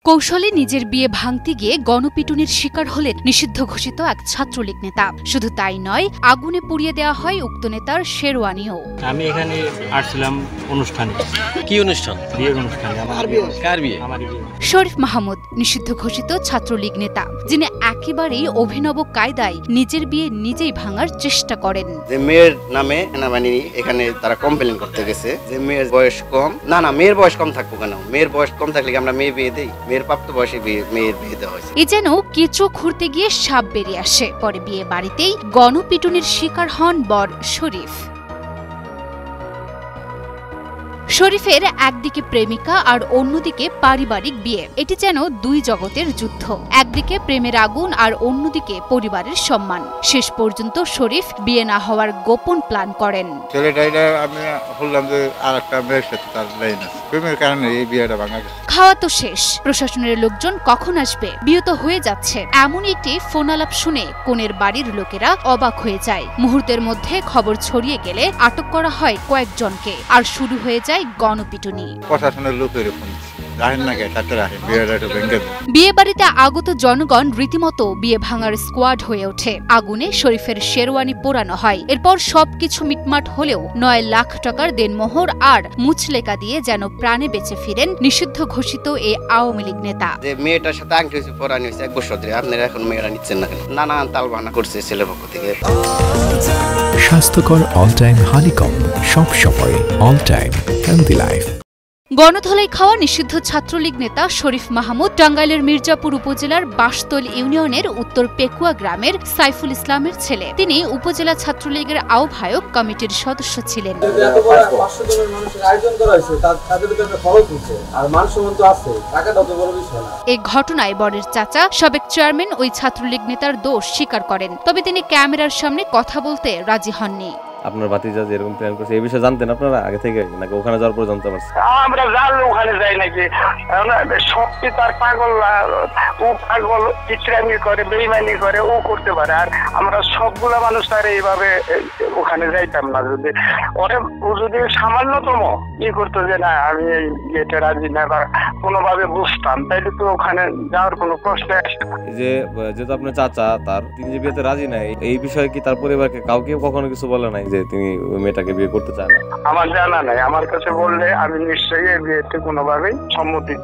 কৌশলে নিজের বিয়ে ভাঙতে গিয়ে গণপিটুনির শিকার হলেন নিষিদ্ধ ঘোষিত এক ছাত্রলীগ নেতা। শুধু তাই নয়, আগুনে পুড়িয়ে দেওয়া হয় উক্ত নেতার শেরওয়ানিও। আমি এখানে আসছিলাম অনুষ্ঠানে। কি অনুষ্ঠান? বিয়ের অনুষ্ঠানে। কার বিয়ে? শরীফ মাহমুদ নিষিদ্ধ ঘোষিত ছাত্রলীগ নেতা, যিনি একেবারেই অভিনব কায়দায় নিজের বিয়ে নিজেই ভাঙার চেষ্টা করেন। যে মেয়ের নামে সেনাবাহিনী এখানে তারা কমপ্লেন করতে গেছে যে মেয়ের বয়স কম। না, মেয়ের বয়স কম থাকবো কেন? মেয়ের বয়স কম থাকলে আমরা মেয়ে বিয়ে দিই? মেয়ের প্রাপ্ত বয়সে মেয়ের বিয়ে দেওয়া হয়েছে। এ যেন কেঁচো খুঁড়তে গিয়ে সাপ বেরিয়ে আসে। পরে বিয়ে বাড়িতেই গণপিটুনির শিকার হন বর শরীফ। শরীফের একদিকে প্রেমিকা আর অন্যদিকে পারিবারিক বিয়ে। এটি যেন দুই জগতের যুদ্ধ। একদিকে প্রেমের আগুন আর অন্যদিকে পরিবারের সম্মান। শেষ পর্যন্ত শরীফ বিয়ে না হওয়ার গোপন প্ল্যান করেন। আমি বললাম যে আরেকটা মেয়ের সাথে তার লাইন আছে, প্রেমের কারণে এই বিয়েটা ভাঙা গেছে। খাওয়া তো শেষ, প্রশাসনের লোকজন কখন আসবে? বিয়ে তো হয়ে যাচ্ছে। এমন একটি ফোন আলাপ শুনে কনের বাড়ির লোকেরা অবাক হয়ে যায়। মুহূর্তের মধ্যে খবর ছড়িয়ে গেলে আটক করা হয় কয়েকজনকে, আর শুরু হয়ে যায় গণপিটুনি। প্রশাসনের লোকের ফোন বিয়ে বাড়িতে আগত জনগণ রীতিমতো বিয়ে ভাঙার স্কোয়াড হয়ে ওঠে। আগুনে শরীফের শেরওয়ানি পোড়ানো হয়। এরপর সবকিছু মিটমাট হলেও 9 লাখ টাকার দেনমোহর আর মুচলেকা দিয়ে যেন প্রাণে বেঁচে ফিরেন নিষিদ্ধ ঘোষিত এই আওয়ামী লীগ নেতা। যে মেয়েটার সাথে আংটি হয়েছে, পরানি হয়েছে 1 বছর ধরে, আপনারা এখন মেয়েরা নিচ্ছেন না কেন? নানান তালবাহানা করছে ছেলের পক্ষ থেকে। স্বাস্থ্যকর অল টাইম হানিকম, সব সময় অল টাইম হেলদি লাইফ। গণধোলাই খাওয়া নিষিদ্ধ ছাত্রলীগ নেতা শরীফ মাহমুদ টাঙ্গাইলের মির্জাপুর উপজেলার বাসতল ইউনিয়নের উত্তর পেকুয়া গ্রামের সাইফুল ইসলামের ছেলে। তিনি উপজেলা ছাত্রলীগের আহ্বায়ক কমিটির সদস্য ছিলেন। এই ঘটনায় বরের চাচা সাবেক চেয়ারম্যান ওই ছাত্রলীগ নেতার দোষ স্বীকার করেন, তবে তিনি ক্যামেরার সামনে কথা বলতে রাজি হননি। আপনার ভাতিজা যেরকম প্ল্যান করছে এই বিষয়ে জানতেন আপনারা আগে থেকে, নাকি ওখানে যাওয়ার পর জানতে পারছেন? আমরা জানলে ওখানে যাই নাকি? সত্যি তার পাগল, ও পাগল ইচ্ছামি করে, বেইমানি করে, ও করতে পারে। আর আমরা সবগুলা মানুষ তার এইভাবে ওখানে যাইতাম না। যদি ও যদি সামান্যতম ই করতো যে না আমি এই বিয়েতে রাজি না বা কোনোভাবে বুঝতাম, তাইলে তো ওখানে যাওয়ার কোনো প্রশ্ন আসতো। যে যেহেতু আপনার চাচা তিনি যে বিয়েতে রাজি নাই, এই বিষয়ে কি তার পরিবারকে কাউকে কখনো কিছু বলে নাই যে তিনি ওই মেয়েটাকে বিয়ে করতে চান না? আমার জানা নাই। আমার কাছে বললে আমি নিশ্চয়ই এই বিয়েতে কোনোভাবেই সম্মতি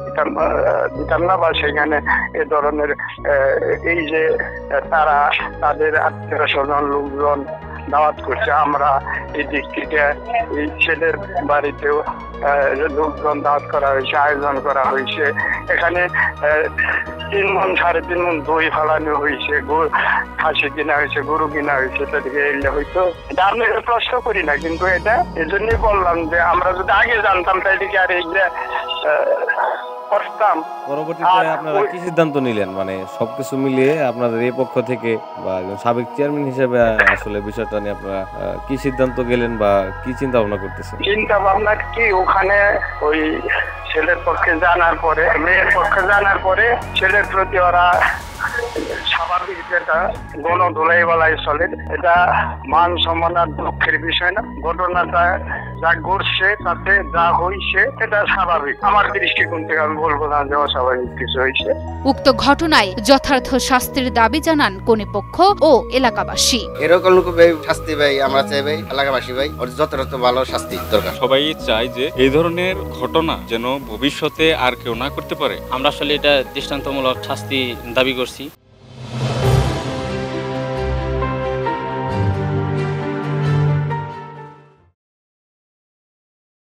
দিতাম না, বা সেখানে এ ধরনের এই যে তারা তাদের আত্মীয় স্বজন লোকজন দাওয়াত করছে, আমরা এই দিক থেকে এই ছেলের বাড়িতেও লোকজন দাওয়াত করা হয়েছে, আয়োজন করা হয়েছে। এখানে 3 মণ 3.5 মণ দই ফালানো হয়েছে, খাসি কিনা হয়েছে, গরু কিনা হয়েছে। এটা থেকে এলে হয়তো এটা আমি প্রশ্ন করি না, কিন্তু এটা এজন্যই বললাম যে আমরা যদি আগে জানতাম তাইলে কি আর এই যে পরবর্তীতে আপনারা কি সিদ্ধান্ত নিলেন? মানে সবকিছু মিলিয়ে আপনাদের এই পক্ষ থেকে বা সাবেক চেয়ারম্যান হিসেবে আসলে বিষয়টা নিয়ে আপনারা কি সিদ্ধান্ত গেলেন বা কি চিন্তা ভাবনা করতেছেন? চিন্তা ভাবনা কি, ওখানে ওই ছেলের পক্ষে জানার পরে, মেয়ের পক্ষে জানার পরে ছেলের প্রতি ওরা স্বাভাবিক যেটা গণধোলাই বলাই চলে, এটা মান সম্মান আর দুঃখের বিষয় না। ঘটনাটা যা ঘটছে তাতে যা হয়েছে এটা স্বাভাবিক। আমার দৃষ্টিকোণ থেকে আমি বলবো না যে অস্বাভাবিক কিছু হয়েছে। উক্ত ঘটনায় যথার্থ শাস্তির দাবি জানান কনে পক্ষ ও এলাকাবাসী। এরকম শাস্তি ভাই আমরা চাই, ভাই এলাকাবাসী ভাই ওর যথাযথ ভালো শাস্তি দরকার। সবাই চাই যে এই ধরনের ঘটনা যেন ভবিষ্যতে আর কেউ না করতে পারে। আমরা আসলে এটা দৃষ্টান্তমূলক শাস্তি দাবি করছি।